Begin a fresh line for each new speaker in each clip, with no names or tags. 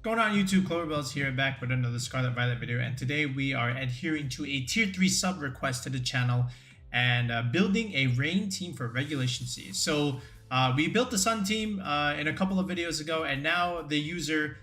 Going on YouTube, Cloverbell's here, back with another Scarlet Violet video, and today we are adhering to a tier 3 sub request to the channel and building a rain team for Regulation C. So we built the Sun team in a couple of videos ago, and now the user,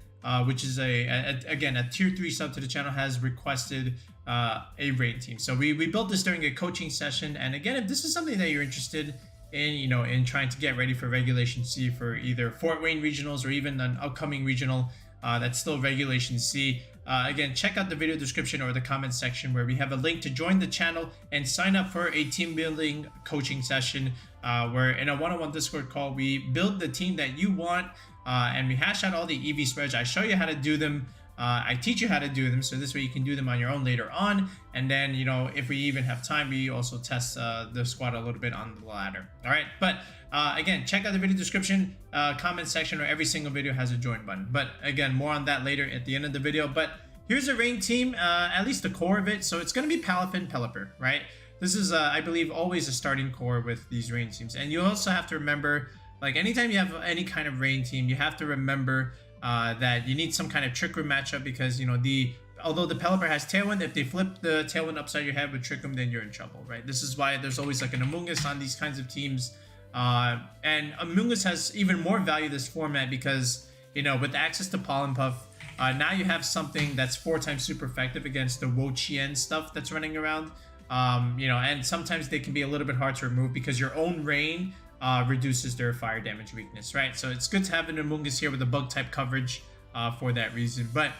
which is again a tier 3 sub to the channel, has requested a rain team. So we built this during a coaching session, and again, if this is something that you're interested in, in trying to get ready for Regulation C for either Fort Wayne regionals or even an upcoming regional that's still Regulation C. Again, check out the video description or the comment section where we have a link to join the channel and sign up for a team building coaching session where in a one-on-one Discord call, we build the team that you want and we hash out all the EV spreads. I show you how to do them. I teach you how to do them, so this way you can do them on your own later on. And then, if we even have time, we also test the squad a little bit on the ladder. All right, but again, check out the video description, comment section, where every single video has a join button. But again, more on that later at the end of the video. But here's a rain team, at least the core of it. So it's going to be Palafin, Pelipper, right? This is, I believe, always a starting core with these rain teams. And you also have to remember, like, anytime you have any kind of rain team, you have to remember that you need some kind of Trick Room matchup, because although the Pelipper has Tailwind, if they flip the Tailwind upside your head with Trick Room, then you're in trouble, right? This is why there's always like an Amoongus on these kinds of teams, and Amoongus has even more value this format because with access to Pollen Puff, now you have something that's 4 times super effective against the Wo-Chien stuff that's running around, and sometimes they can be a little bit hard to remove because your own rain reduces their fire damage weakness, right? So it's good to have an Amoongus here with a bug type coverage for that reason. But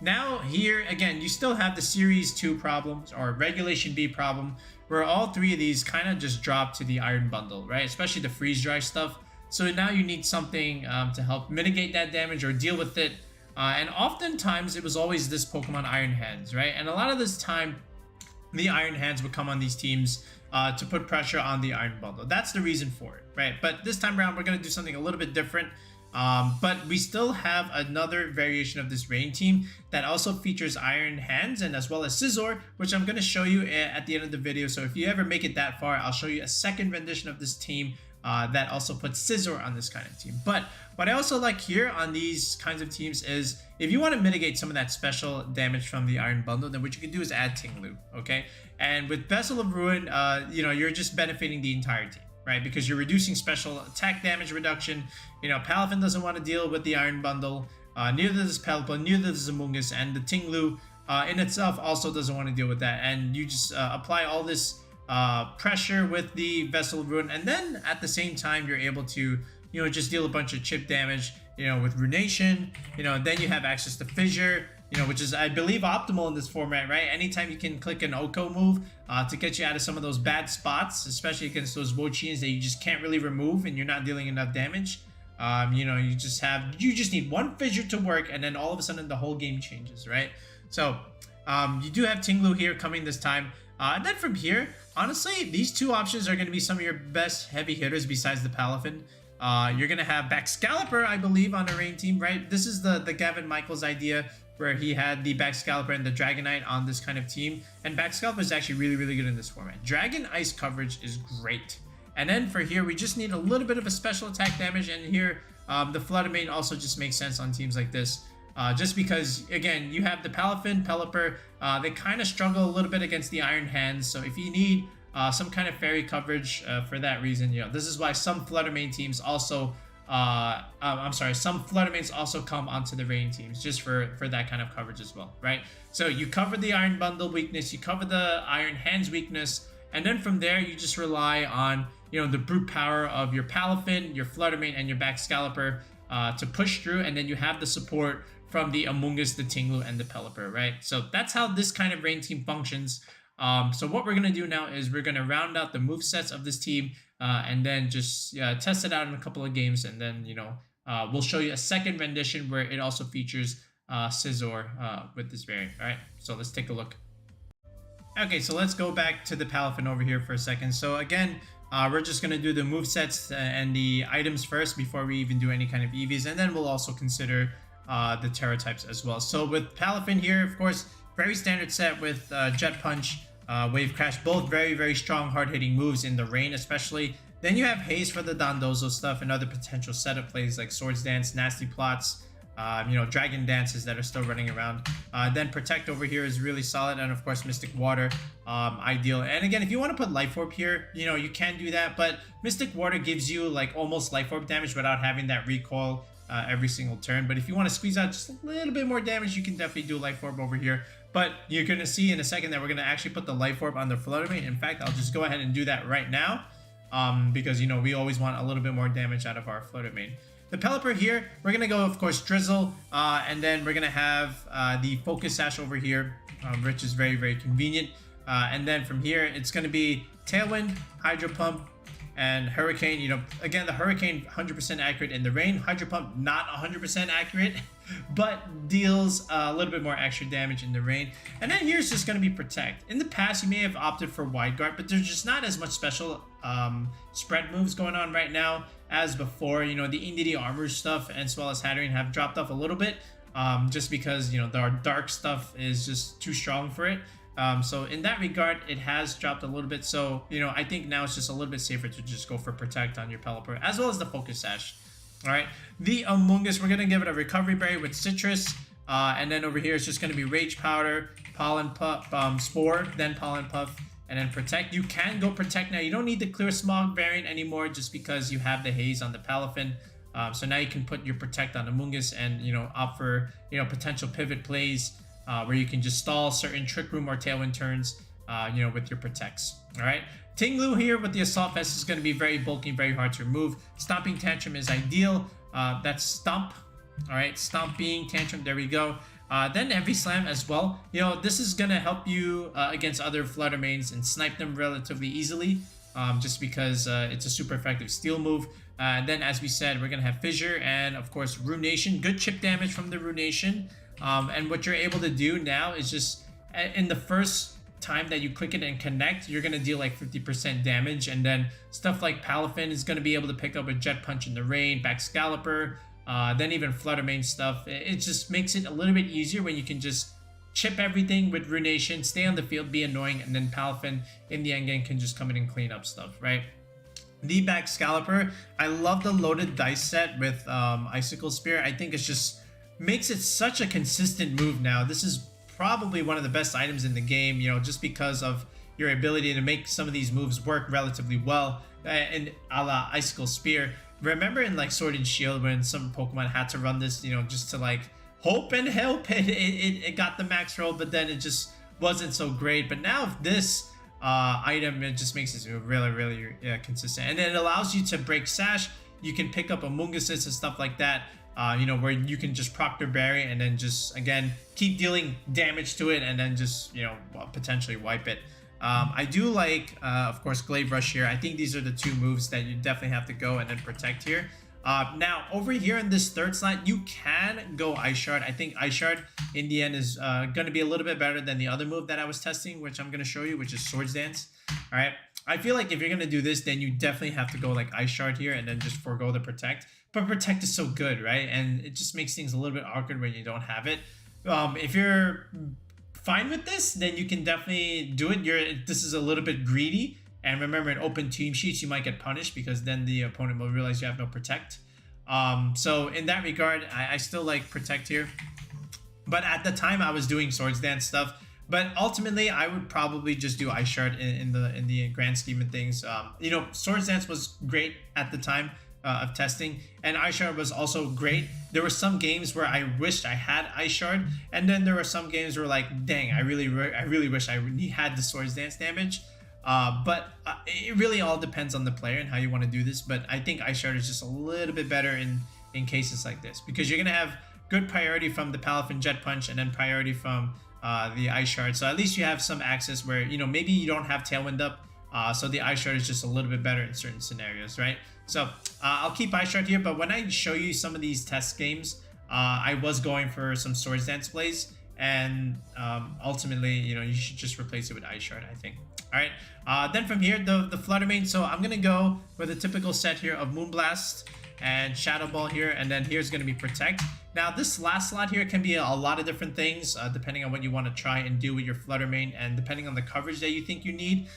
now here, again, you still have the Series 2 problems or Regulation B problem, where all 3 of these kind of just drop to the Iron Bundle, right? Especially the freeze dry stuff. So now you need something to help mitigate that damage or deal with it. And oftentimes it was always this Pokemon Iron Hands, right? And a lot of this time, the Iron Hands would come on these teams to put pressure on the Iron Bundle. That's the reason for it, right? But this time around, we're going to do something a little bit different. But we still have another variation of this rain team that also features Iron Hands and as well as Scizor, which I'm going to show you at the end of the video. So if you ever make it that far, I'll show you a second rendition of this team that also puts Scizor on this kind of team. But what I also like here on these kinds of teams is if you want to mitigate some of that special damage from the Iron Bundle, then what you can do is add Ting-Lu, okay? And with Vessel of Ruin, you're just benefiting the entire team, right? Because you're reducing special attack damage reduction. Palafin doesn't want to deal with the Iron Bundle. Neither does Pelipper, neither does Amoongus, and the Ting-Lu in itself also doesn't want to deal with that. And you just apply all this pressure with the Vessel of Ruin, and then at the same time you're able to just deal a bunch of chip damage with Runation. Then you have access to Fissure, which is, I believe, optimal in this format, right? Anytime you can click an Oko move to get you out of some of those bad spots, especially against those Wo-Chiens that you just can't really remove and you're not dealing enough damage. You just need one Fissure to work, and then all of a sudden the whole game changes, right? So you do have Ting-Lu here coming this time. And then from here, honestly, these 2 options are going to be some of your best heavy hitters besides the Palafin. You're going to have Baxcalibur, I believe, on a rain team, right? This is the Gavin Michaels idea, where he had the Baxcalibur and the Dragonite on this kind of team. And Baxcalibur is actually really, really good in this format. Dragon Ice coverage is great. And then for here, we just need a little bit of a special attack damage. And here, the Flutter Mane also just makes sense on teams like this. Just because, again, you have the Palafin, Pelipper, they kind of struggle a little bit against the Iron Hands. So if you need some kind of fairy coverage for that reason, this is why some Flutter Mane teams also, some Flutter Manes also come onto the rain teams just for that kind of coverage as well, right? So you cover the Iron Bundle weakness, you cover the Iron Hands weakness, and then from there you just rely on the brute power of your Palafin, your Flutter Mane, and your Baxcalibur to push through, and then you have the support from the Amoongus, the Ting-Lu, and the Pelipper, right? So that's how this kind of rain team functions. So what we're going to do now is we're going to round out the movesets of this team and then just test it out in a couple of games, and then we'll show you a second rendition where it also features Scizor with this variant. All right, so let's take a look. Okay, so let's go back to the Palafin over here for a second. So again, we're just going to do the movesets and the items first before we even do any kind of EVs, and then we'll also consider the Terra types as well. So with Palafin here, of course, very standard set with Jet Punch, Wave Crash, both very, very strong, hard-hitting moves in the rain especially. Then you have Haze for the Dondozo stuff and other potential setup plays like Swords Dance, Nasty Plots, you know, dragon dances that are still running around. Then protect over here is really solid, and of course Mystic Water, ideal. And again, if you want to put Life Orb here, you know, you can do that, but Mystic Water gives you like almost Life Orb damage without having that recoil every single turn. But if you want to squeeze out just a little bit more damage, you can definitely do Life Orb over here. But you're going to see in a second that we're going to actually put the Life Orb on the Flutter Mane. In fact, I'll just go ahead and do that right now, because, you know, we always want a little bit more damage out of our Flutter Mane. The Pelipper here, we're going to go, of course, Drizzle, and then we're going to have the Focus Sash over here, which is very, very convenient. And then from here, it's going to be Tailwind, Hydro Pump, and Hurricane. You know, again, the Hurricane 100% accurate in the rain. Hydro Pump not 100% accurate, but deals a little bit more extra damage in the rain. And then here's just going to be Protect. In the past, you may have opted for Wide Guard, but there's just not as much special spread moves going on right now as before. You know, the Indie Armor stuff as well as Hatterene have dropped off a little bit, just because, you know, our dark stuff is just too strong for it. So in that regard, it has dropped a little bit. So, you know, I think now it's just a little bit safer to just go for Protect on your Pelipper, as well as the Focus Sash. All right, the Amoongus, we're going to give it a Recovery Berry with Citrus. And then over here, it's just going to be Rage Powder, Pollen Puff, Spore, then Pollen Puff, and then Protect. You can go Protect now. You don't need the Clear Smog variant anymore just because you have the Haze on the Palafin. So now you can put your Protect on Amoongus and, you know, opt for, you know, potential pivot plays, where you can just stall certain Trick Room or Tailwind turns, you know, with your Protects. All right. Ting-Lu here with the Assault Vest is going to be very bulky, very hard to remove. Stomping Tantrum is ideal. That's Stomp. All right. Stomping Tantrum. There we go. Then Heavy Slam as well. You know, this is going to help you against other Flutter Manes and snipe them relatively easily, just because it's a super effective steal move. Then, as we said, we're going to have Fissure and, of course, Ruination. Good chip damage from the Ruination. And what you're able to do now is just, in the first time that you click it and connect, you're going to deal like 50% damage. And then stuff like Palafin is going to be able to pick up a Jet Punch in the rain, Baxcalibur, then even Flutter Mane stuff. It just makes it a little bit easier when you can just chip everything with Ruination, stay on the field, be annoying, and then Palafin in the endgame can just come in and clean up stuff, right? The Baxcalibur, I love the loaded dice set with Icicle Spear. I think it's just makes it such a consistent move now. This is probably one of the best items in the game, you know, just because of your ability to make some of these moves work relatively well, and a la Icicle Spear. Remember in like Sword and Shield when some Pokemon had to run this, you know, just to like hope and help it got the max roll, but then it just wasn't so great. But now this item, it just makes it really, really consistent. And then it allows you to break Sash. You can pick up Amoonguses and stuff like that. You know, where you can just Proctor Berry and then just, again, keep dealing damage to it and then just, you know, potentially wipe it. I do like, of course, Glaive Rush here. I think these are the two moves that you definitely have to go and then Protect here. Now, over here in this third slot, you can go Ice Shard. I think Ice Shard, in the end, is going to be a little bit better than the other move that I was testing, which I'm going to show you, which is Swords Dance. All right. I feel like if you're going to do this, then you definitely have to go like Ice Shard here and then just forego the Protect. But Protect is so good, right? And it just makes things a little bit awkward when you don't have it. If you're fine with this, then you can definitely do it. This is a little bit greedy. And remember, in open team sheets, you might get punished because then the opponent will realize you have no Protect. So in that regard, I still like Protect here. But at the time, I was doing Swords Dance stuff. But ultimately, I would probably just do Ice Shard in the grand scheme of things. You know, Swords Dance was great at the time of testing, and Ice Shard was also great. There were some games where I wished I had Ice Shard, and then there were some games where like, dang, I really wish I had the Swords Dance damage. But it really all depends on the player and how you want to do this. But I think Ice Shard is just a little bit better in cases like this, because you're gonna have good priority from the Palafin Jet Punch and then priority from the Ice Shard. So at least you have some access where, you know, maybe you don't have Tailwind up, so the Ice Shard is just a little bit better in certain scenarios, right? So I'll keep Ice Shard here, but when I show you some of these test games, I was going for some Swords Dance plays, and ultimately, you know, you should just replace it with Ice Shard, I think. All right, then from here, the Flutter Mane. So I'm gonna go with a typical set here of Moonblast and Shadow Ball here, and then here's gonna be Protect. Now this last slot here can be a lot of different things, depending on what you want to try and do with your Flutter Mane, and depending on the coverage that you think you need.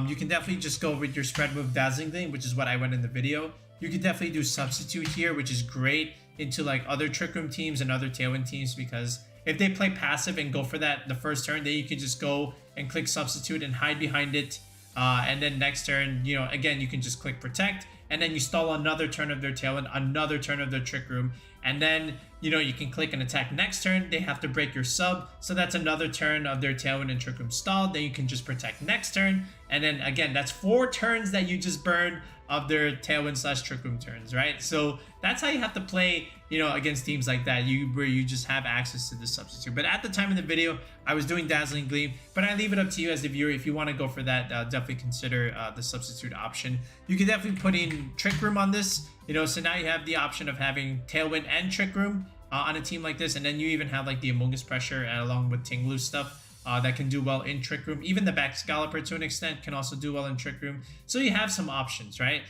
You can definitely just go with your spread move Dazzling Thing, which is what I went in the video. You can definitely do Substitute here, which is great into like other Trick Room teams and other Tailwind teams, because if they play passive and go for that the first turn, then you can just go and click substitute and hide behind it. And then next turn, you know, again, you can just click protect, and then you stall another turn of their Tailwind, another turn of their Trick Room, and then, you know, you can click and attack next turn. They have to break your sub, so that's another turn of their Tailwind and Trick Room stalled. Then you can just protect next turn, and then again, that's 4 turns that you just burn of their Tailwind / Trick Room turns, right? So that's how you have to play, you know, against teams like that, where you just have access to the substitute. But at the time of the video, I was doing Dazzling Gleam, but I leave it up to you as the viewer. If you want to go for that, definitely consider the substitute option. You can definitely put in Trick Room on this, you know, so now you have the option of having Tailwind and Trick Room on a team like this, and then you even have like the Amoongus pressure along with Ting-Lu stuff. That can do well in Trick Room. Even the Baxcalibur to an extent can also do well in Trick Room. So you have some options, right?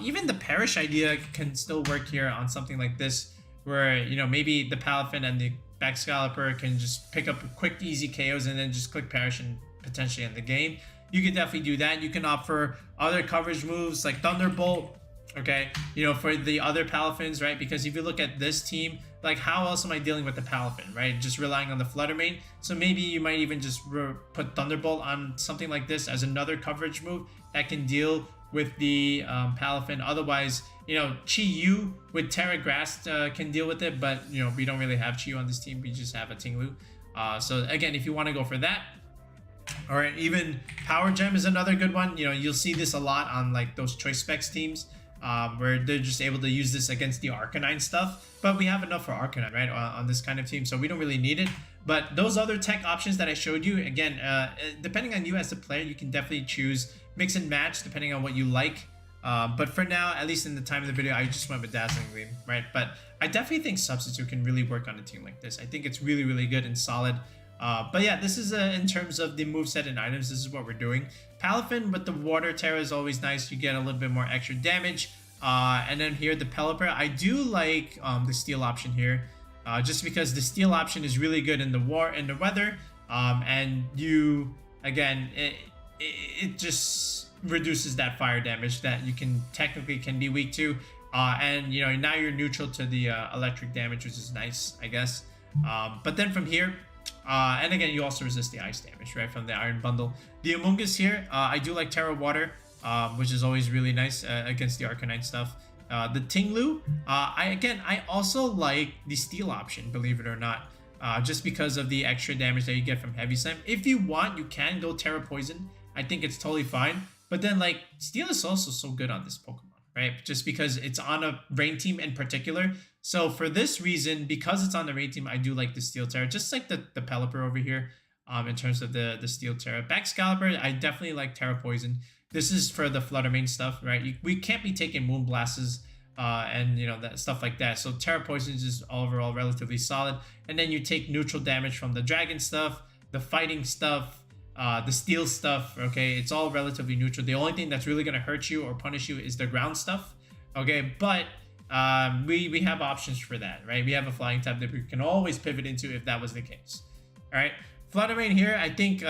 Even the Perish idea can still work here on something like this, where, you know, maybe the Palafin and the Baxcalibur can just pick up quick, easy KOs and then just click Perish and potentially end the game. You can definitely do that. You can opt for other coverage moves like Thunderbolt, okay, you know, for the other Palafins, right? Because if you look at this team, like, how else am I dealing with the Palafin, right? Just relying on the Flutter Mane. So maybe you might even just put Thunderbolt on something like this as another coverage move that can deal with the Palafin. Otherwise, you know, chi-yus with Terra Grass can deal with it, but, you know, we don't really have chi-yus on this team. We just have a Ting-Lu. So again, if you want to go for that, or even Power Gem is another good one. You know, you'll see this a lot on like those Choice Specs teams, where they're just able to use this against the Arcanine stuff. But we have enough for Arcanine, right, on this kind of team, so we don't really need it. But those other tech options that I showed you, again, depending on you as a player, you can definitely choose mix and match depending on what you like. But for now, at least in the time of the video, I just went with Dazzling Gleam, right? But I definitely think Substitute can really work on a team like this. I think it's really, really good and solid. But yeah, this is in terms of the moveset and items, this is what we're doing. Palafin with the Water Terra is always nice. You get a little bit more extra damage. And then here, the Pelipper. I do like the Steel option here, just because the Steel option is really good in the weather. And you, again, it just reduces that fire damage that you can be weak to. And, you know, now you're neutral to the electric damage, which is nice, I guess. But then from here, and again, you also resist the ice damage, right, from the Iron Bundle. The Amoongus here, I do like Terra Water, which is always really nice against the Arcanine stuff. The Ting-Lu, I also like the Steel option, believe it or not, just because of the extra damage that you get from Heavy Slam. If you want, you can go Terra Poison. I think it's totally fine. But then, like, Steel is also so good on this Pokemon, right? Just because it's on a Rain team in particular. So for this reason, because it's on the Rain team, I do like the Steel Terra, just like the Pelipper over here, in terms of the Steel Terra. Baxcalibur, I definitely like Terra Poison. This is for the Flutter Mane stuff, right? We can't be taking Moonblasts and, you know, that stuff like that. So Terra Poison is just overall relatively solid. And then you take neutral damage from the Dragon stuff, the Fighting stuff, the Steel stuff, okay? It's all relatively neutral. The only thing that's really going to hurt you or punish you is the ground stuff, okay? But we have options for that, right? We have a flying type that we can always pivot into if that was the case. All right, Flutter Mane here, I think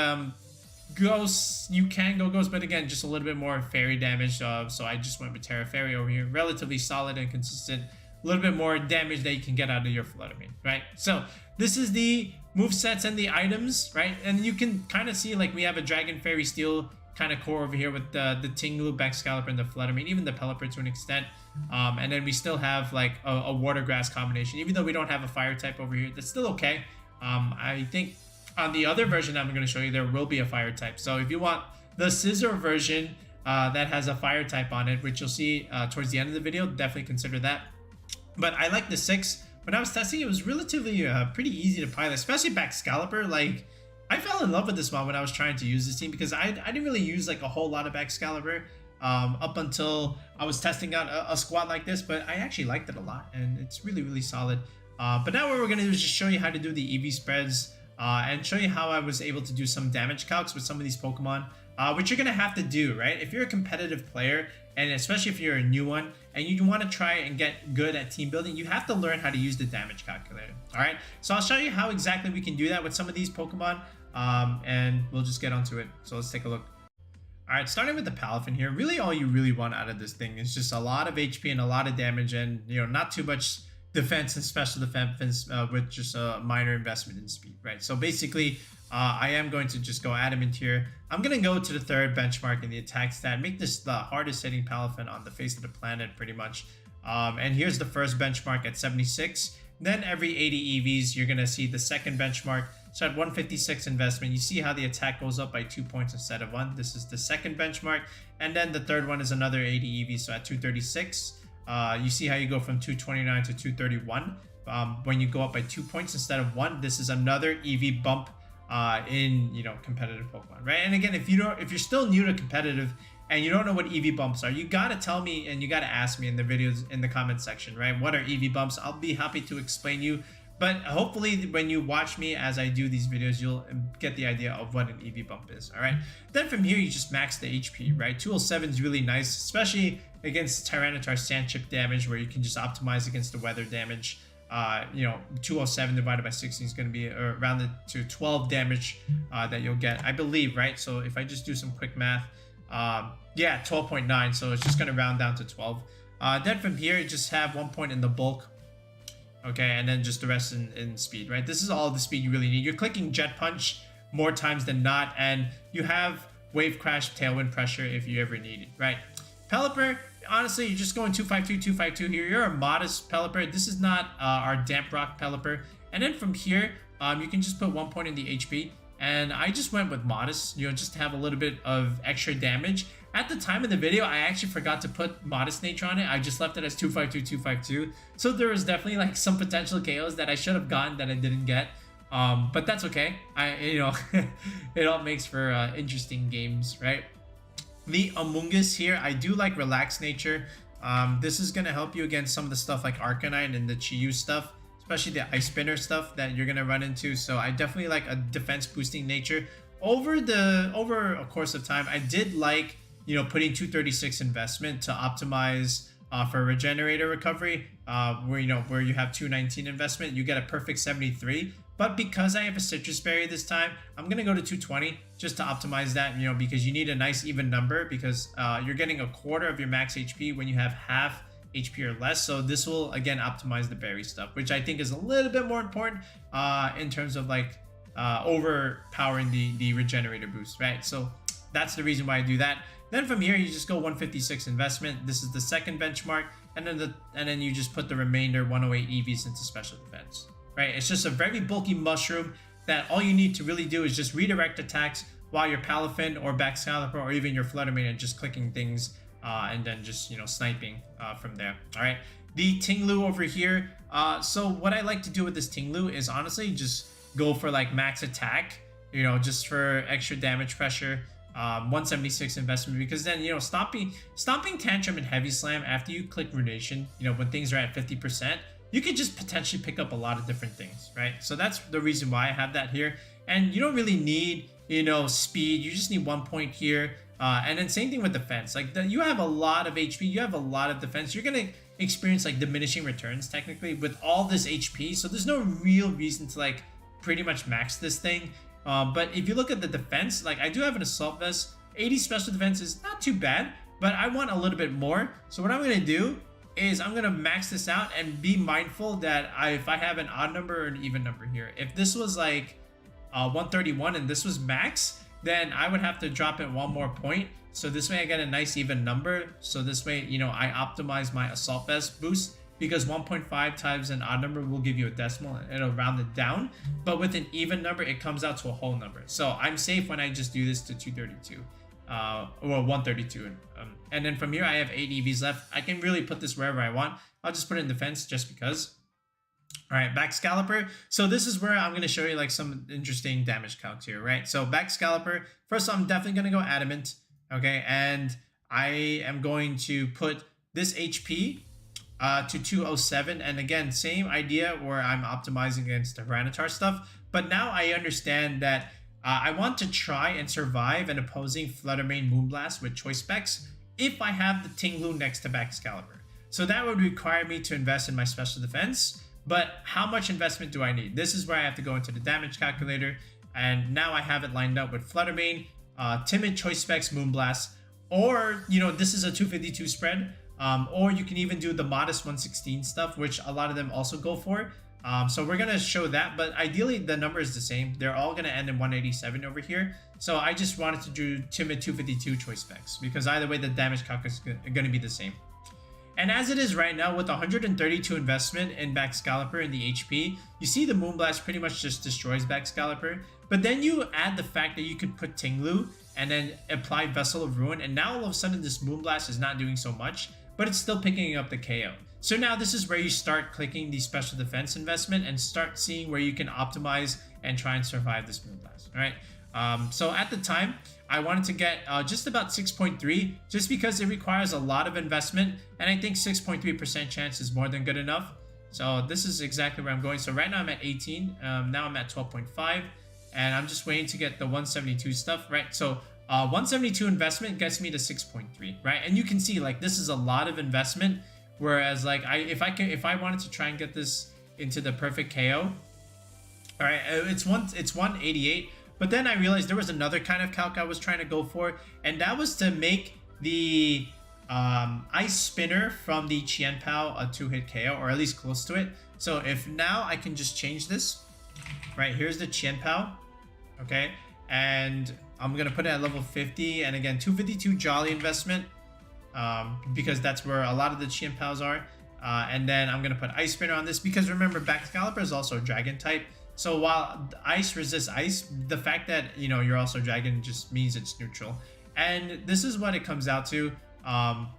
Ghost, you can go Ghost, but again, just a little bit more fairy damage. So I just went with Terra Fairy over here. Relatively solid and consistent. A little bit more damage that you can get out of your Flutter Mane, right? So this is the movesets and the items, right? And you can kind of see, like, we have a Dragon Fairy Steel kind of core over here with the Ting-Lu, Baxcalibur, and the Flutter Mane, even the Pelipper to an extent. And then we still have like a Water Grass combination, even though we don't have a Fire type over here. That's still okay. I think on the other version I'm going to show you, there will be a Fire type. So if you want the Scissor version that has a Fire type on it, which you'll see towards the end of the video, definitely consider that. But I like the 6. When I was testing, it was relatively pretty easy to pilot, especially Baxcalibur. Like, I fell in love with this one when I was trying to use this team, because I didn't really use like a whole lot of Baxcalibur up until I was testing out a squad like this, but I actually liked it a lot, and it's really, really solid. But now what we're going to do is just show you how to do the EV spreads and show you how I was able to do some damage calcs with some of these Pokemon, which you're going to have to do, right? If you're a competitive player, and especially if you're a new one, and you want to try and get good at team building, you have to learn how to use the damage calculator, all right? So I'll show you how exactly we can do that with some of these Pokemon, and we'll just get onto it. So let's take a look. All right, starting with the Palafin here, really all you really want out of this thing is just a lot of HP and a lot of damage, and, you know, not too much defense and special defense with just a minor investment in speed, right? So basically, I am going to just go adamant here. I'm going to go to the third benchmark in the attack stat, make this the hardest hitting Palafin on the face of the planet pretty much. And here's the first benchmark at 76. Then every 80 EVs, you're going to see the second benchmark. So at 156 investment, you see how the attack goes up by 2 points instead of 1. This is the second benchmark. And then the third one is another 80 EVs. So at 236, you see how you go from 229 to 231 when you go up by 2 points instead of 1. This is another EV bump in competitive Pokemon, right? And again, if you're still new to competitive and you don't know what EV bumps are, you gotta tell me and you gotta ask me in the videos in the comment section, right? What are EV bumps? I'll be happy to explain you. But hopefully when you watch me as I do these videos, you'll get the idea of what an EV bump is, all right? Then from here, you just max the HP, right? 207 is really nice, especially against Tyranitar sand chip damage, where you can just optimize against the weather damage. 207 divided by 16 is going to be around to 12 damage that you'll get, I believe, right? So if I just do some quick math, yeah, 12.9. So it's just going to round down to 12. Then from here, you just have 1 point in the bulk. Okay, and then just the rest in speed, right? This is all the speed you really need. You're clicking Jet Punch more times than not, and you have Wave Crash, Tailwind Pressure if you ever need it, right? Pelipper, honestly, you're just going 252, 252 here. You're a modest Pelipper. This is not our Damp Rock Pelipper. And then from here, you can just put 1 point in the HP. And I just went with modest, just to have a little bit of extra damage. At the time of the video, I actually forgot to put modest nature on it. I just left it as 252, 252. So there was definitely like some potential KOs that I should have gotten that I didn't get. But that's okay. It all makes for interesting games, right? The Amoongus here, I do like relaxed nature. This is going to help you against some of the stuff like Arcanine and the chi-yus stuff, especially the Ice Spinner stuff that you're going to run into. So I definitely like a defense boosting nature. Over a course of time, I did like, putting 236 investment to optimize for regenerator recovery, where you have 219 investment, you get a perfect 73. But because I have a citrus berry this time, I'm going to go to 220 just to optimize that, because you need a nice even number, because you're getting a quarter of your max HP when you have half HP or less. So this will, again, optimize the berry stuff, which I think is a little bit more important in terms of like overpowering the regenerator boost, right? So that's the reason why I do that. Then from here, you just go 156 investment. This is the second benchmark. And then you just put the remainder 108 EVs into special defense. Right? It's just a very bulky mushroom that all you need to really do is just redirect attacks while your Palafin or Baxcalibur or even your Flutter Mane are just clicking things and then just sniping from there. All right, the Ting-Lu over here. So what I like to do with this Ting-Lu is honestly just go for like max attack, just for extra damage pressure. 176 investment, because then stomping tantrum and heavy slam after you click Runation, when things are at 50%. You could just potentially pick up a lot of different things, right? So that's the reason why I have that here. And you don't really need, speed. You just need 1 point here. And then same thing with defense. Like you have a lot of HP. You have a lot of defense. You're going to experience like diminishing returns technically with all this HP. So there's no real reason to like pretty much max this thing. But if you look at the defense, like I do have an Assault Vest. 80 special defense is not too bad, but I want a little bit more. So what I'm going to do is I'm going to max this out and be mindful that if I have an odd number or an even number here, if this was like 131 and this was max, then I would have to drop it 1 more point. So this way I get a nice even number. So this way, I optimize my Assault Vest boost, because 1.5 times an odd number will give you a decimal and it'll round it down. But with an even number, it comes out to a whole number. So I'm safe when I just do this to 232. Or 132. And then from here, I have 8 EVs left. I can really put this wherever I want. I'll just put it in defense just because. All right, Baxcalibur. So this is where I'm going to show you like some interesting damage counts here, right? So Baxcalibur, first I'm definitely going to go adamant, okay? And I am going to put this HP to 207. And again, same idea where I'm optimizing against the Tyranitar stuff. But now I understand that I want to try and survive an opposing Flutter Mane Moonblast with choice specs if I have the Ting-Lu next to Baxcalibur. So that would require me to invest in my special defense. But how much investment do I need? This is where I have to go into the damage calculator. And now I have it lined up with Flutter Mane, Timid choice specs Moonblast, or, this is a 252 spread. or you can even do the modest 116 stuff, which a lot of them also go for. So we're gonna show that, but ideally the number is the same. They're all gonna end in 187 over here. So I just wanted to do timid 252 choice specs because either way the damage calc is gonna be the same. And as it is right now with 132 investment in Baxcalibur in the HP, you see the Moonblast pretty much just destroys Baxcalibur. But then you add the fact that you could put Ting-Lu and then apply Vessel of Ruin, and now all of a sudden this Moonblast is not doing so much, but it's still picking up the KO. So now this is where you start clicking the special defense investment and start seeing where you can optimize and try and survive this Moonblast, all right? So at the time, I wanted to get just about 6.3 just because it requires a lot of investment, and I think 6.3% chance is more than good enough. So this is exactly where I'm going. So right now I'm at 18, now I'm at 12.5, and I'm just waiting to get the 172 stuff, right? So 172 investment gets me to 6.3, right? And you can see like this is a lot of investment, whereas like if I wanted to try and get this into the perfect KO, all right, it's 188. But then I realized there was another kind of calc I was trying to go for, and that was to make the Ice Spinner from the Chien-Pao a 2-hit KO, or at least close to it. So if now I can just change this, right, here's the Chien-Pao, okay, and I'm going to put it at level 50, and again, 252 Jolly investment, because that's where a lot of the Chien-Paos are, and then I'm going to put Ice Spinner on this, because remember, Baxcalibur is also a Dragon type. So while ice resists ice, the fact that, you know, you're also dragon just means it's neutral. And this is what it comes out to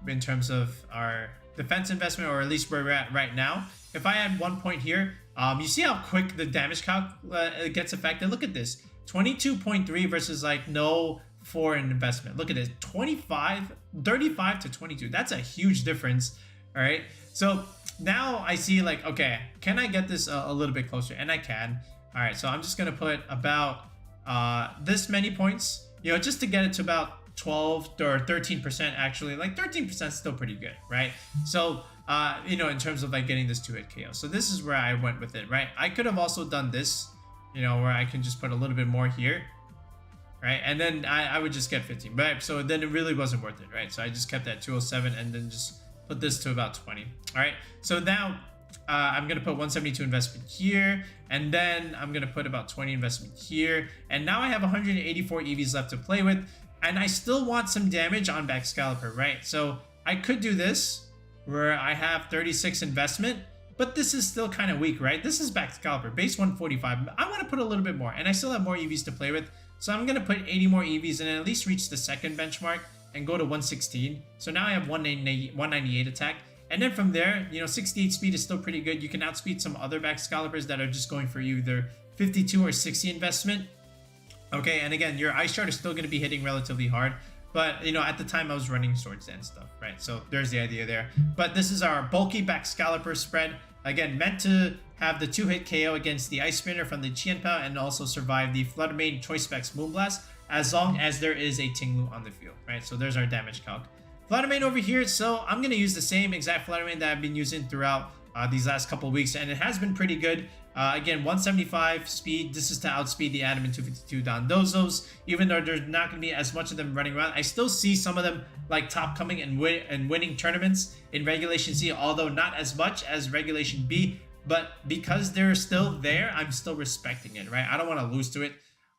in terms of our defense investment, or at least where we're at right now. If I add 1 point here, you see how quick the damage calc gets affected. Look at this, 22.3 versus like no 4 in investment. Look at this, 35 to 22. That's a huge difference, all right? So now I see like, okay, can I get this a little bit closer? And I can. All right, so I'm just gonna put about this many points, you know, just to get it to about 12 or 13% actually. Like 13% is still pretty good, right? So, you know, in terms of like getting this 2-hit KO. So this is where I went with it, right? I could have also done this, you know, where I can just put a little bit more here, right? And then I would just get 15, right? So then it really wasn't worth it, right? So I just kept that 207 and then just put this to about 20. All right, so now I'm gonna put 172 investment here, and then I'm gonna put about 20 investment here, and now I have 184 EVs left to play with, and I still want some damage on Baxcalibur, right? So I could do this where I have 36 investment, but this is still kind of weak, right? This is Baxcalibur, base 145. I want to put a little bit more, and I still have more EVs to play with, so I'm gonna put 80 more EVs and at least reach the second benchmark and go to 116. So now I have 198 attack. And then from there, you know, 68 speed is still pretty good. You can outspeed some other Baxcaliburs that are just going for either 52 or 60 investment. Okay, and again, your Ice Shard is still going to be hitting relatively hard. But, you know, at the time I was running Swords and stuff, right? So there's the idea there. But this is our bulky Baxcalibur spread. Again, meant to have the 2-hit KO against the Ice Spinner from the Chien-Pao and also survive the Flutter Mane Choice Specs Moonblast, as long as there is a Ting-Lu on the field, right? So there's our damage calc. Flutter Mane over here, so I'm going to use the same exact Flutter Mane that I've been using throughout these last couple of weeks, and it has been pretty good. Again, 175 speed. This is to outspeed the Adamant 252 Dondozos. Even though there's not going to be as much of them running around, I still see some of them like top coming and winning tournaments in Regulation C, although not as much as Regulation B. But because they're still there, I'm still respecting it, right? I don't want to lose to it.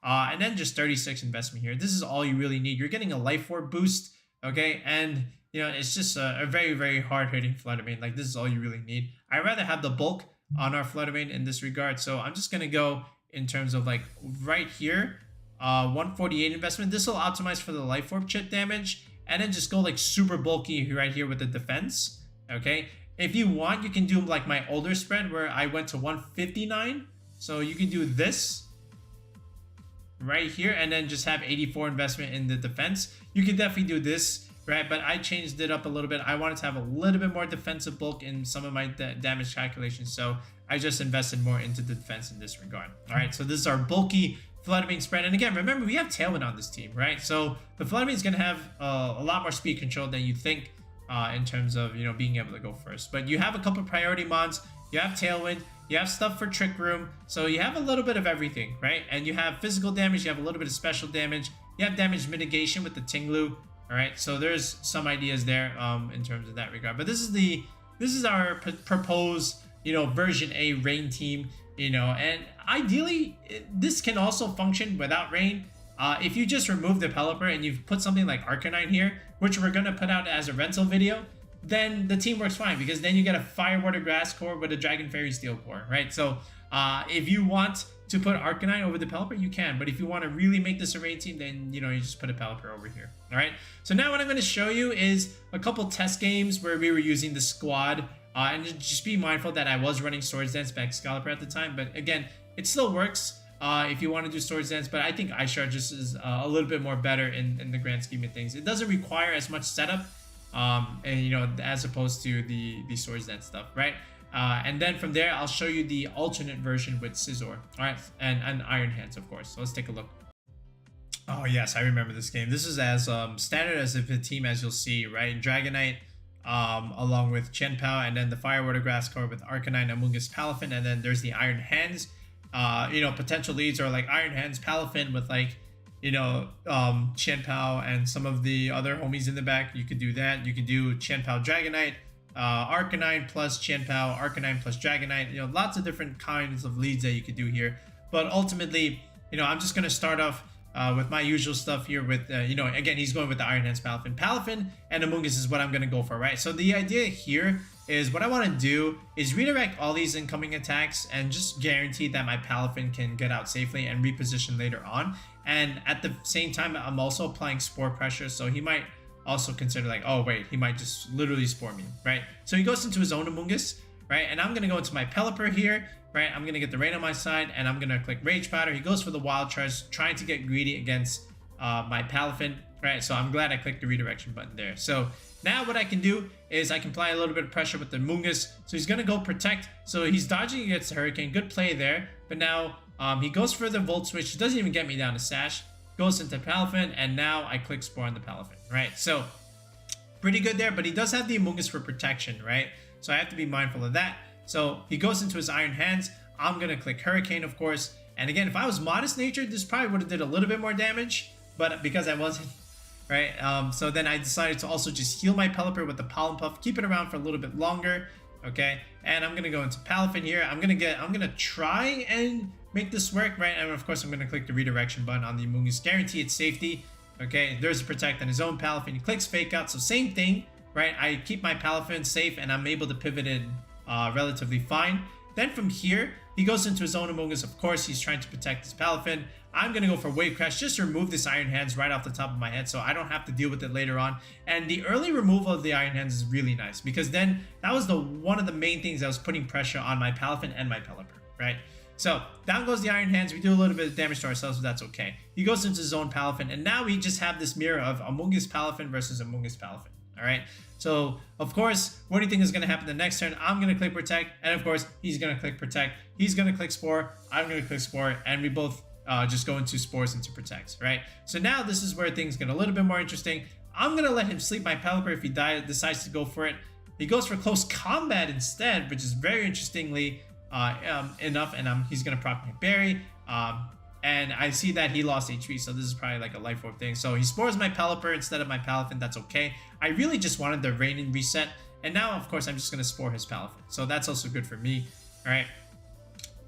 And then just 36 investment here. This is all you really need. You're getting a Life Orb boost, okay? And, you know, it's just a very, very hard-hitting Flutter Mane. Like, this is all you really need. I'd rather have the bulk on our Flutter Mane in this regard. So I'm just going to go in terms of, like, right here, 148 investment. This will optimize for the Life Orb chip damage. And then just go, like, super bulky right here with the defense, okay? If you want, you can do, like, my older spread where I went to 159. So you can do this right here and then just have 84 investment in the defense. You can definitely do this, right? But I changed it up a little bit. I wanted to have a little bit more defensive bulk in some of my damage calculations, so I just invested more into the defense in this regard. All right, so this is our bulky Flutter Mane spread. And again, remember, we have Tailwind on this team, right? So the Flutter Mane is going to have a lot more speed control than you think in terms of, you know, being able to go first. But you have a couple priority mods. You have Tailwind. You have stuff for Trick Room. So you have a little bit of everything, right? And you have physical damage. You have a little bit of special damage. You have damage mitigation with the Ting-Lu. All All right, so there's some ideas there in terms of that regard. But this is our proposed, you know, version A rain team, you know, and ideally this can also function without rain. If you just remove the Pelipper and you've put something like Arcanine here, which we're gonna put out as a rental video, then the team works fine, because then you get a Fire Water Grass core with a Dragon Fairy Steel core, right? So if you want to put Arcanine over the Pelipper, you can, but if you want to really make this a rain team, then you know, you just put a Pelipper over here. All right, so now what I'm going to show you is a couple test games where we were using the squad, and just be mindful that I was running Swords Dance Baxcalibur at the time, but again, it still works if you want to do Swords Dance, but I think Ice Shard just is a little bit more better in the grand scheme of things. It doesn't require as much setup, and you know, as opposed to the Swords Dance stuff, right? And then from there, I'll show you the alternate version with Scizor, all right, and Iron Hands, of course. So let's take a look. Oh yes, I remember this game. This is as standard as the team as you'll see, right? Dragonite, along with Chien-Pao, and then the Fire Water Grass core with Arcanine, Amoongus, Palafin, and then there's the Iron Hands. You know, potential leads are like Iron Hands, Palafin with like, you know, Chien-Pao and some of the other homies in the back. You could do that. You could do Chien-Pao Dragonite, Arcanine plus Chien-Pao, Arcanine plus Dragonite. You know, lots of different kinds of leads that you could do here. But ultimately, you know, I'm just going to start off with my usual stuff here with, you know, again, he's going with the Iron Hands Palafin. Palafin and Amoongus is what I'm going to go for, right? So the idea here is what I want to do is redirect all these incoming attacks and just guarantee that my Palafin can get out safely and reposition later on. And at the same time, I'm also applying Spore pressure, so he might also consider like, oh wait, he might just literally Spore me, right? So he goes into his own Amoongus, right? And I'm going to go into my Pelipper here, right? I'm going to get the rain on my side, and I'm going to click Rage Powder. He goes for the Wild Charge, trying to get greedy against my Palafin, right? So I'm glad I clicked the redirection button there. So now what I can do is I can apply a little bit of pressure with the Amoongus. So he's going to go Protect. So he's dodging against the Hurricane. Good play there. But now he goes for the Volt Switch. He doesn't even get me down to Sash. Goes into Palafin, and now I click Spore on the Palafin, right? So pretty good there, but he does have the Amoongus for protection, right? So I have to be mindful of that. So he goes into his Iron Hands. I'm going to click Hurricane, of course. And again, if I was Modest Natured, this probably would have did a little bit more damage, but because I wasn't, right? So then I decided to also just heal my Pelipper with the Pollen Puff, keep it around for a little bit longer, okay? And I'm going to go into Palafin here. I'm going to try and make this work, right? And of course, I'm going to click the redirection button on the Amoongus, guarantee its safety, okay? There's a Protect on his own Palafin. He clicks Fake Out, so same thing, right? I keep my Palafin safe, and I'm able to pivot it relatively fine. Then from here, he goes into his own Amoongus. Of course, he's trying to protect his Palafin. I'm going to go for Wave Crash, just to remove this Iron Hands right off the top of my head, so I don't have to deal with it later on. And the early removal of the Iron Hands is really nice, because then that was one of the main things that was putting pressure on my Palafin and my Pelipper, right? So down goes the Iron Hands. We do a little bit of damage to ourselves, but that's okay. He goes into his own Palafin, and now we just have this mirror of Amoongus Palafin versus Amoongus Palafin. All right. So of course, what do you think is going to happen the next turn? I'm going to click Protect, and of course, he's going to click Protect. He's going to click Spore. I'm going to click Spore, and we both just go into Spores into Protects, right? So now this is where things get a little bit more interesting. I'm going to let him sleep my Pelipper if he decides to go for it. He goes for Close Combat instead, which is very interestingly enough, and he's going to proc my Berry. And I see that he lost HP, so this is probably like a Life Orb thing. So he Spores my Pelipper instead of my Palafin. That's okay. I really just wanted the Rain and Reset. And now, of course, I'm just going to Spore his Palafin. So that's also good for me. All right.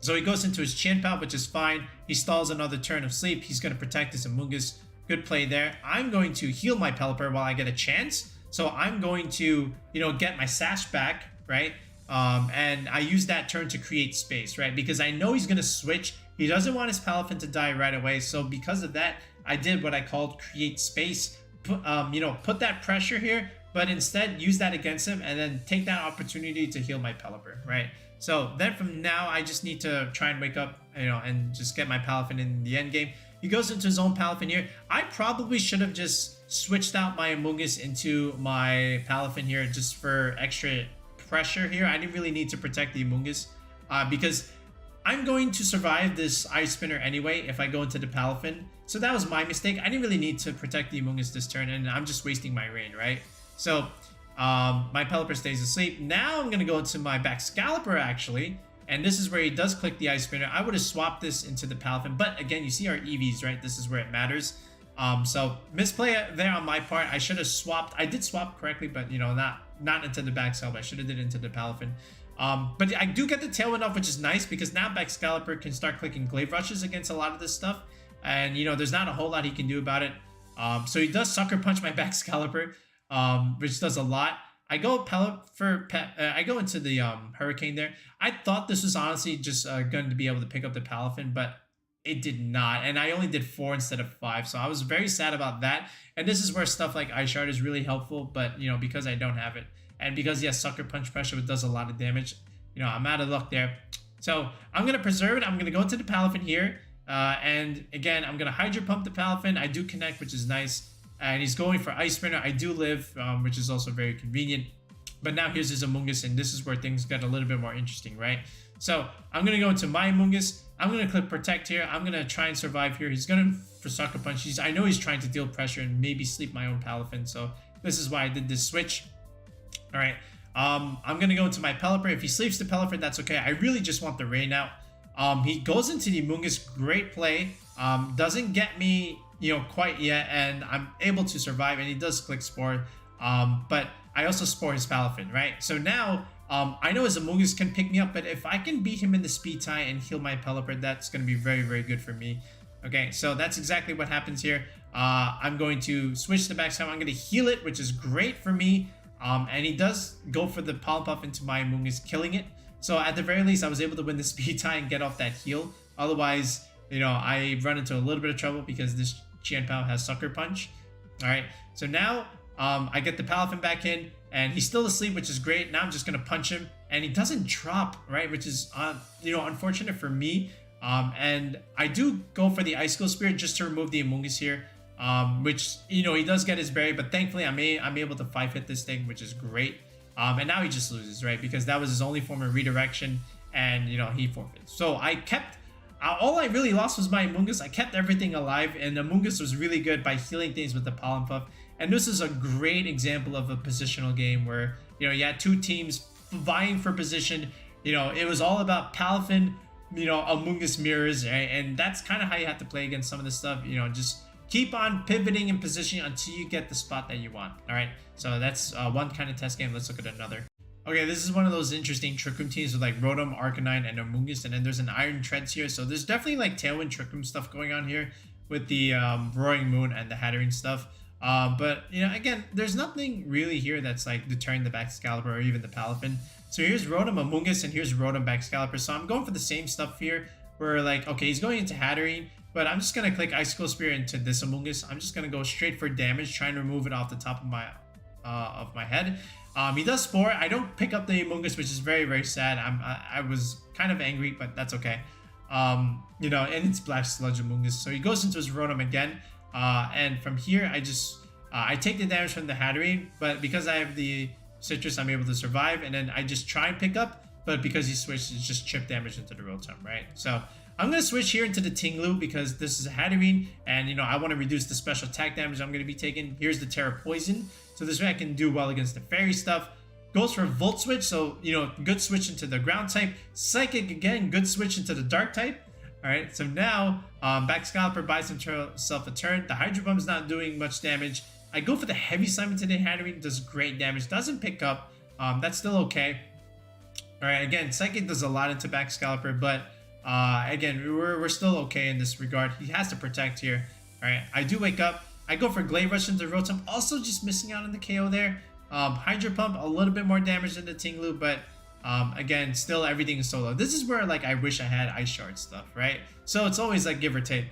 So he goes into his Chien-Pao, which is fine. He stalls another turn of sleep. He's going to protect his Amoongus. Good play there. I'm going to heal my Pelipper while I get a chance. So I'm going to, you know, get my Sash back, right? And I use that turn to create space, right? Because I know he's going to switch. He doesn't want his Palafin to die right away. So because of that, I did what I called create space. You know, put that pressure here, but instead use that against him and then take that opportunity to heal my Pelipper, right? So then from now, I just need to try and wake up, you know, and just get my Palafin in the end game. He goes into his own Palafin here. I probably should have just switched out my Amoongus into my Palafin here just for extra pressure here. I didn't really need to protect the Amoongus because I'm going to survive this Ice Spinner anyway if I go into the Palafin. So that was my mistake. I didn't really need to protect the Amoongus this turn, and I'm just wasting my rain, right? So my Pelipper stays asleep. Now I'm going to go to my Baxcalibur, actually. And this is where he does click the Ice Spinner. I would have swapped this into the Palafin. But again, you see our EVs, right? This is where it matters. So misplay there on my part. I should have swapped. I did swap correctly, but you know, not into the Baxcalibur. I should have did it into the Palafin. But I do get the Tailwind off, which is nice because now Baxcalibur can start clicking Glaive Rushes against a lot of this stuff. And you know, there's not a whole lot he can do about it. So he does Sucker Punch my Baxcalibur, which does a lot. I go I go into the Hurricane there. I thought this was honestly just going to be able to pick up the Palafin, but it did not, and I only did 4 instead of 5, so I was very sad about that. And this is where stuff like Ice Shard is really helpful, but you know, because I don't have it, and because he has Sucker Punch Pressure, it does a lot of damage, you know, I'm out of luck there. So I'm gonna preserve it. I'm gonna go into the Palafin here, and again, I'm gonna Hydro Pump the Palafin. I do connect, which is nice, and he's going for Ice Spinner. I do live, which is also very convenient. But now here's his Amoongus, and this is where things get a little bit more interesting, right? So I'm gonna go into my Amoongus. I'm going to click Protect here. I'm going to try and survive here. He's going for Sucker Punch. I know he's trying to deal pressure and maybe sleep my own Palafin. So this is why I did this switch. All right. I'm going to go into my Pelipper. If he sleeps the Pelipper, that's okay. I really just want the rain out. He goes into the Amoongus. Great play. Doesn't get me, you know, quite yet. And I'm able to survive. And he does click Spore. But I also Spore his Palafin, right? So now... I know his Amoongus can pick me up, but if I can beat him in the speed tie and heal my Pelipper, that's going to be very, very good for me. Okay, so that's exactly what happens here. I'm going to switch the Baxcalibur. I'm going to heal it, which is great for me. And he does go for the Pollen Puff into my Amoongus, killing it. So at the very least, I was able to win the speed tie and get off that heal. Otherwise, you know, I run into a little bit of trouble because this Chien-Pao has Sucker Punch. All right, so now I get the Palafin back in. And he's still asleep, which is great. Now I'm just going to punch him. And he doesn't drop, right? Which is, you know, unfortunate for me. And I do go for the Icicle Spirit just to remove the Amoongus here. Which, you know, he does get his berry. But thankfully, I'm able to 5-hit this thing, which is great. And now he just loses, right? Because that was his only form of redirection. And, you know, he forfeits. So I kept... all I really lost was my Amoongus. I kept everything alive. And Amoongus was really good by healing things with the Pollen Puff. And this is a great example of a positional game where, you know, you had two teams vying for position. You know, it was all about Palafin, you know, Amoongus mirrors, right? And that's kind of how you have to play against some of this stuff. You know, just keep on pivoting and positioning until you get the spot that you want. All right, so that's one kind of test game. Let's look at another. Okay, this is one of those interesting Trick Room teams with like Rotom, Arcanine, and Amoongus, and then there's an Iron Treads here. So there's definitely like Tailwind Trick Room stuff going on here with the Roaring Moon and the Hatterene stuff. But, you know, again, there's nothing really here that's like deterring the Baxcalibur or even the Palafin. So here's Rotom Amoongus and here's Rotom Baxcalibur. So I'm going for the same stuff here where like, okay, he's going into Hatterene, but I'm just going to click Icicle Spear into this Amoongus. I'm just going to go straight for damage, try and remove it off the top of my head. He does Spore. I don't pick up the Amoongus, which is very, very sad. I was kind of angry, but that's okay. You know, and it's Black Sludge Amoongus. So he goes into his Rotom again. And from here, I take the damage from the Hatterene, but because I have the Citrus, I'm able to survive. And then I just try and pick up, but because he switched, it's just chip damage into the Rotom, right? So I'm going to switch here into the Ting-Lu because this is a Hatterene, and, you know, I want to reduce the special attack damage I'm going to be taking. Here's the Terra Poison, so this way I can do well against the Fairy stuff. Goes for Volt Switch, so, you know, good switch into the Ground type. Psychic again, good switch into the Dark type. All right, so now Baxcalibur buys himself a turn. The Hydro Pump's not doing much damage. I go for the Heavy Slam into the Hatterene, does great damage. Doesn't pick up. That's still okay. All right, again, Psychic does a lot into Baxcalibur, but again, we're still okay in this regard. He has to protect here. All right, I do wake up. I go for Glaive Rush into Rotom. Also just missing out on the KO there. Hydro Pump, a little bit more damage than the Ting-Lu, but again, still everything is so low. This is where like I wish I had Ice Shard stuff, right? So it's always like give or take.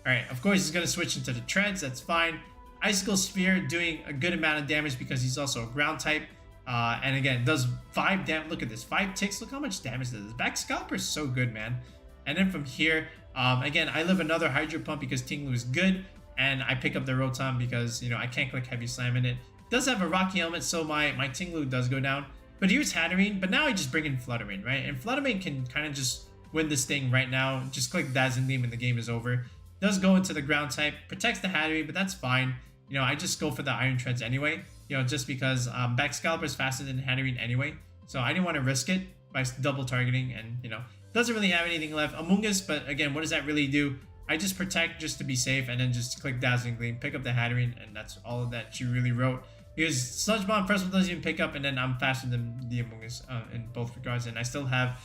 All right, of course he's gonna switch into the Treads. That's fine. Icicle Sphere doing a good amount of damage because he's also a Ground type. And again, does 5 damage. Look at this, 5 ticks. Look how much damage this is. Baxcalibur is so good, man. And then from here, again, I live another Hydro Pump because Ting-Lu is good, and I pick up the Rotom because, you know, I can't click Heavy Slam in it. Does have a Rocky Helmet, so my Ting-Lu does go down. But here's Hatterene, but now I just bring in Flutter Mane, right? And Flutter Mane can kind of just win this thing right now. Just click Dazzling Gleam and the game is over. Does go into the Ground type, protects the Hatterene, but that's fine. You know, I just go for the Iron Treads anyway, you know, just because Baxcalibur is faster than Hatterene anyway. So I didn't want to risk it by double targeting, and, you know, doesn't really have anything left. Amoongus, but again, what does that really do? I just protect just to be safe, and then just click Dazzling Gleam, pick up the Hatterene, and that's all that she really wrote. Because Sludge Bomb first one doesn't even pick up, and then I'm faster than the Amoongus in both regards, and I still have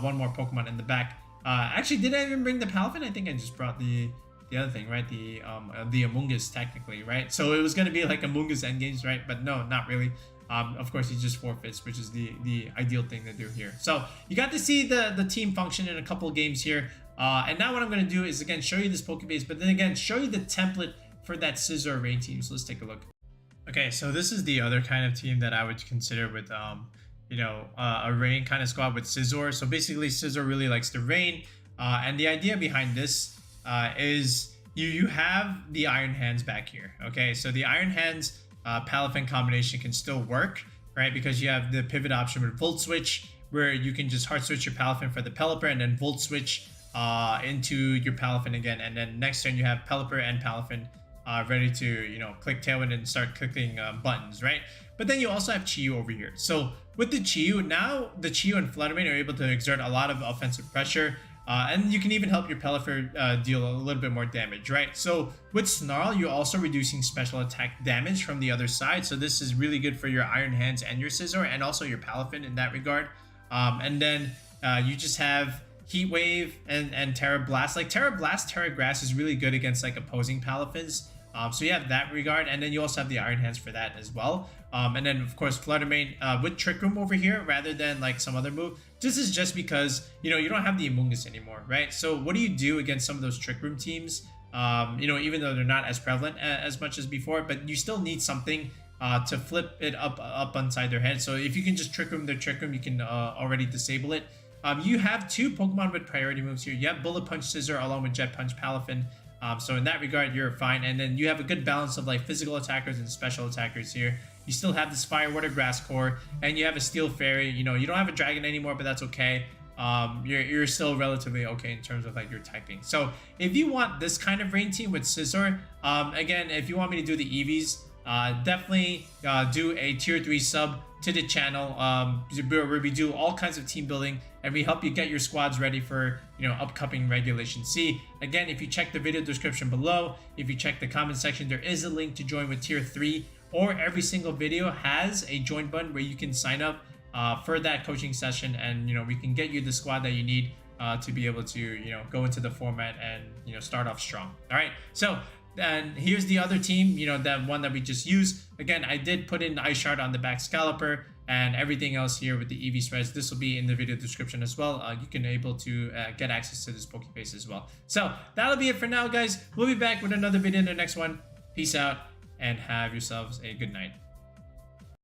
one more Pokemon in the back. Actually, did I even bring the Palafin? I think I just brought the other thing, right? The Amoongus technically, right? So it was gonna be like Amoongus endgames, right? But no, not really. Of course, he just forfeits, which is the ideal thing to do here. So you got to see the team function in a couple of games here. And now what I'm going to do is, again, show you this Pokepaste, but then again, show you the template for that Scizor rain team. So let's take a look. Okay, so this is the other kind of team that I would consider with, you know, a rain kind of squad with Scizor. So basically, Scizor really likes the rain. And the idea behind this is you have the Iron Hands back here. Okay, so the Iron Hands Palafin combination can still work, right? Because you have the pivot option with Volt Switch, where you can just hard switch your Palafin for the Pelipper and then Volt Switch into your Palafin again. And then next turn you have Pelipper and Palafin ready to, you know, click Tailwind and start clicking buttons, right? But then you also have chi-yu over here. So with the chi-yu, now the chi-yu and Flutter Mane are able to exert a lot of offensive pressure. And you can even help your Pelipper deal a little bit more damage, right? So with Snarl, you're also reducing special attack damage from the other side. So this is really good for your Iron Hands and your Scizor, and also your Palafin in that regard. And then you just have Heat Wave and Terra Blast. Like Terra Blast, Terra Grass is really good against like opposing Palafins. So you have that regard, and then you also have the Iron Hands for that as well. And then of course Flutter Mane with Trick Room over here rather than like some other move. This is just because, you know, you don't have the Amoongus anymore, right? So what do you do against some of those Trick Room teams? You know, even though they're not as prevalent as much as before, but you still need something to flip it up inside their head. So if you can just Trick Room their Trick Room, you can already disable it. You have two Pokemon with priority moves here. You have Bullet Punch Scizor along with Jet Punch Palafin. So in that regard, you're fine. And then you have a good balance of like physical attackers and special attackers here. You still have this Fire, Water, Grass core, and you have a Steel Fairy. You know, you don't have a Dragon anymore, but that's okay. You're still relatively okay in terms of like your typing. So if you want this kind of rain team with Scizor, again, if you want me to do the EVs, definitely do a tier 3 sub to the channel, where we do all kinds of team building and we help you get your squads ready for, you know, upcoming Regulation C. Again, if you check the video description below, if you check the comment section, there is a link to join with tier 3, or every single video has a join button where you can sign up for that coaching session, and, you know, we can get you the squad that you need to be able to, you know, go into the format and, you know, start off strong. All right, so and here's the other team, you know, that one that we just used. Again, I did put in Ice Shard on the Baxcalibur and everything else here with the EV spreads. This will be in the video description as well. You can able to get access to this Pokepaste as well. So that'll be it for now, guys. We'll be back with another video in the next one. Peace out and have yourselves a good night.